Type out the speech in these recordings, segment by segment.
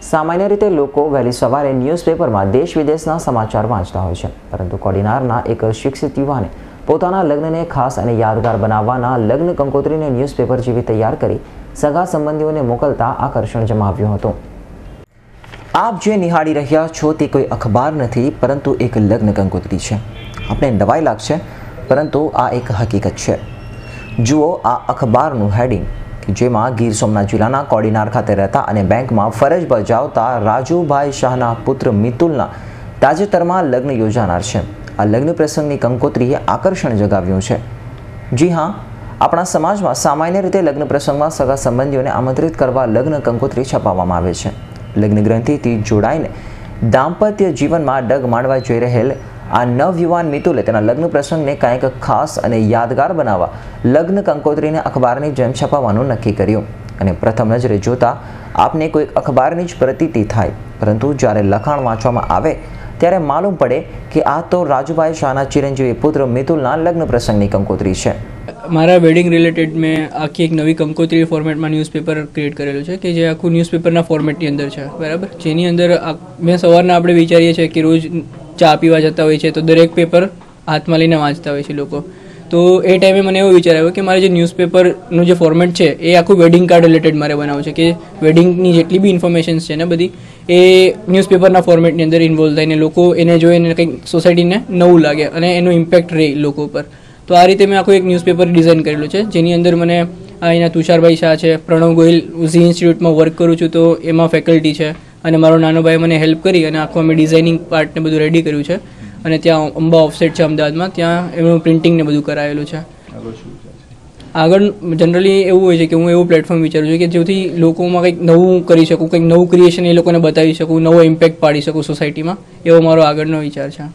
સામાન્ય રીતે લોકો વહેલી સવારે ન્યૂઝપેપરમાં દેશ વિદેશના સમાચાર વાંચતા હોય છે, પરંતુ કોડીનારના એક શિક્ષિત યુવાને પોતાના લગ્નને ખાસ અને યાદગાર બનાવવાના લગ્ન કંકોત્રીને ન્યૂઝપેપર જેવી તૈયાર કરી સગા સંબંધીઓને મોકલતા આકર્ષણ જમાવ્યું હતું। આપ જે નિહાળી રહ્યા છો તે કોઈ અખબાર નથી, પરંતુ એક લગ્ન કંકોત્રી છે। આપને નવાઈ લાગશે, પરંતુ આ એક હકીકત છે। જુઓ આ અખબારનું હેડિંગ, જેમાં ગીર સોમનાથ જિલ્લાના કોડીનાર ખાતે રહેતા અને બેંકમાં ફરજ બજાવતા રાજુભાઈ શાહના પુત્ર મિતુલના તાજેતરમાં લગ્ન યોજાનાર છે। આ લગ્ન પ્રસંગની કંકોત્રીએ આકર્ષણ જગાવ્યું છે। જી હા, આપણા સમાજમાં સામાન્ય રીતે લગ્ન પ્રસંગમાં સગા સંબંધીઓને આમંત્રિત કરવા લગ્ન કંકોત્રી છપાવવામાં આવે છે। લગ્ન ગ્રંથિથી જોડાઈને દાંપત્ય જીવનમાં ડગ માંડવા જઈ રહેલ આ નવયુવાન મિતુલે તેના લગ્ન પ્રસંગને કંઈક ખાસ અને યાદગાર બનાવવા લગ્ન કંકોત્રીને અખબારની જેમ છપાવવાનું નક્કી કર્યું। અને પ્રથમ નજરે જોતા આપને કોઈ અખબારની જ પ્રતીતિ થાય, પરંતુ જ્યારે લખાણ વાંચવામાં આવે ત્યારે માલુમ પડે કે આ તો રાજુભાઈ શાહના ચિરંજીવી પુત્ર મિતુલના લગ્ન પ્રસંગની કંકોત્રી છે। મારા વેડિંગ રિલેટેડ મેં આખી એક નવી કંકોત્રી ફોર્મેટમાં ન્યૂઝપેપર ક્રિએટ કરેલું છે કે જે આખું ન્યૂઝપેપરના ફોર્મેટની અંદર છે, બરાબર। જેની અંદર મેં સવારના આપણે વિચારીએ છીએ કે રોજ ચા પીવા જતા હોય છે તો દરેક પેપર હાથમાં લઈને વાંચતા હોય છે લોકો। તો એ ટાઈમે મને એવો વિચાર આવ્યો કે મારે જે ન્યૂઝપેપરનું જે ફોર્મેટ છે એ આખું વેડિંગ કાર્ડ રિલેટેડ મારે બનાવવું છે, કે વેડિંગની જેટલી બી ઇન્ફોર્મેશન્સ છે ને બધી એ ન્યૂઝપેપરના ફોર્મેટની અંદર ઇન્વોલ્વ થઈને લોકો એને જોઈને કંઈક સોસાયટીને નવું લાગે અને એનું ઇમ્પેક્ટ રહે લોકો પર। તો આ રીતે મેં આખું એક ન્યૂઝપેપર ડિઝાઇન કરેલું છે, જેની અંદર મને અહીંના તુષારભાઈ શાહ છે, પ્રણવ ગોહિલ ઝી ઇન્સ્ટિટ્યૂટમાં વર્ક કરું છું તો એમાં ફેકલ્ટી છે, અને મારો નાનો ભાઈ મને હેલ્પ કરી અને આખું અમે ડિઝાઇનિંગ પાર્ટને બધું રેડી કર્યું છે। અને ત્યાં અંબા ઓફસેટ છે અમદાવાદમાં, ત્યાં એનું પ્રિન્ટિંગને બધું કરાયેલું છે। આગળ જનરલી એવું હોય છે કે હું એવું પ્લેટફોર્મ વિચારું છું કે જેથી લોકોમાં કંઈક નવું કરી શકું, કંઈક નવું ક્રિએશન એ લોકોને બતાવી શકું, નવો ઇમ્પેક્ટ પાડી શકું સોસાયટીમાં, એવો મારો આગળનો વિચાર છે।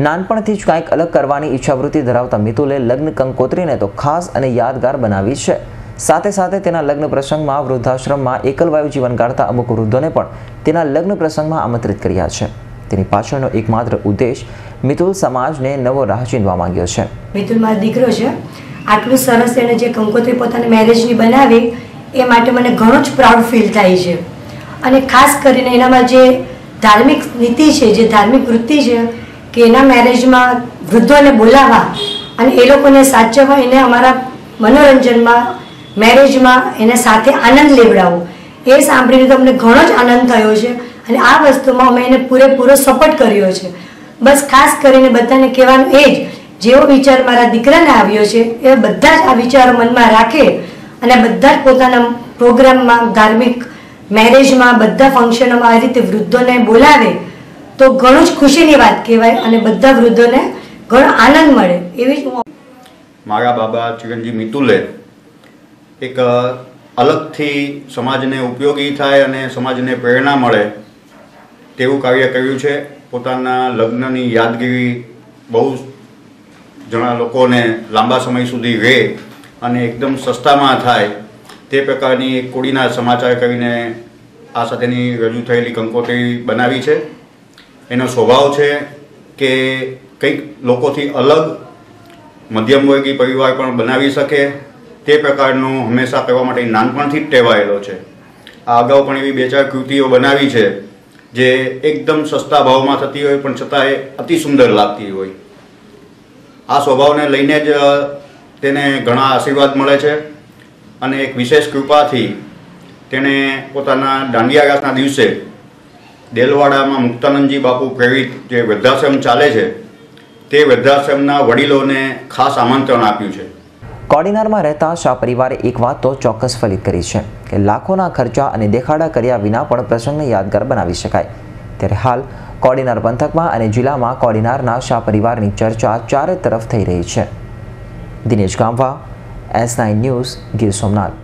નાનપણથી જ કંઈક અલગ કરવાની ઈચ્છાવૃત્તિ ધરાવતા મિતુલે લગ્ન કંકોત્રીને તો ખાસ અને યાદગાર બનાવી છે। સાથે સાથે તેના લગ્ન પ્રસંગમાં વૃદ્ધાશ્રમમાં એકલવાયુ જીવન કાઢતા અમુક વૃદ્ધોને પણ તેના લગ્ન પ્રસંગમાં આમંત્રિત કર્યા છે। તેની પાછળનો એકમાત્ર ઉદ્દેશ મિતુલ સમાજને નવો રાહ ચીંધવા માંગ્યો છે। મિતુલ મારો દીકરો છે, આટલું સરસ એને જે કંકોત્રી પોતાની મેરેજની બનાવી એ માટે મને ઘણો જ પ્રાઉડ ફીલ થાય છે। અને ખાસ કરીને એનામાં જે ધાર્મિક નીતિ છે, જે ધાર્મિક વૃત્તિ છે કે એના મેરેજમાં વૃદ્ધોને બોલાવવા અને એ લોકોને સાચવવા, એને અમારા મનોરંજનમાં મેરેજમાં એને સાથે આનંદ લેવડાવો, એ સાંભળીને તો અમને ઘણો જ આનંદ થયો છે। અને આ વસ્તુમાં અમે એને પૂરેપૂરો સપોર્ટ કર્યો છે। બસ ખાસ કરીને બધાને કહેવાનું એ જ, જેવો વિચાર મારા દીકરાને આવ્યો છે એ બધા જ આ વિચારો મનમાં રાખે અને બધા જ પોતાના પ્રોગ્રામમાં, ધાર્મિક મેરેજમાં, બધા ફંક્શનોમાં આ રીતે વૃદ્ધોને બોલાવે તો ઘણું જ ખુશીની વાત કહેવાય અને બધા વૃદ્ધોને ઘણો આનંદ મળે। એવી જ મારા બાબા ચિરંજીવ મિતુલે એક અલગથી સમાજને ઉપયોગી થાય અને સમાજને પ્રેરણા મળે તેવું કાર્ય કર્યું છે। પોતાના લગ્નની યાદગીરી બહુ ઘણા લોકોને લાંબા સમય સુધી રહે અને એકદમ સસ્તામાં થાય તે પ્રકારની એક કોડીનાર સમાચાર કરીને આ સાથેની રજૂ થયેલી કંકોત્રી બનાવી છે। એનો સ્વભાવ છે કે કંઈક લોકોથી અલગ મધ્યમવર્ગી પરિવાર પણ બનાવી શકે તે પ્રકારનું હંમેશા કરવા માટે નાનપણથી જ ટેવાયેલો છે। આ અગાઉ પણ એવી 2-4 કૃતિઓ બનાવી છે જે એકદમ સસ્તા ભાવમાં થતી હોય પણ છતાં એ અતિ સુંદર લાગતી હોય। આ સ્વભાવને લઈને જ તેને ઘણા આશીર્વાદ મળે છે અને એક વિશેષ કૃપાથી તેણે પોતાના દાંડિયા રાસના દિવસે દેલવાડામાં મુક્તાનંદજી બાપુ પ્રેરિત જે વૃદ્ધાશ્રમ ચાલે છે તે વૃદ્ધાશ્રમના વડીલોને ખાસ આમંત્રણ આપ્યું છે। કોડીનારમાં રહેતા શાહ પરિવારે એક વાત તો ચોક્કસ ફલિત કરી છે કે લાખોના ખર્ચા અને દેખાડા કર્યા વિના પણ પ્રસંગને યાદગાર બનાવી શકાય। ત્યારે હાલ કોડીનાર પંથકમાં અને જિલ્લામાં કોડીનારના શાહ પરિવારની ચર્ચા ચારે તરફ થઈ રહી છે। Dinesh ગામવા, S9 news, Gir Somnath.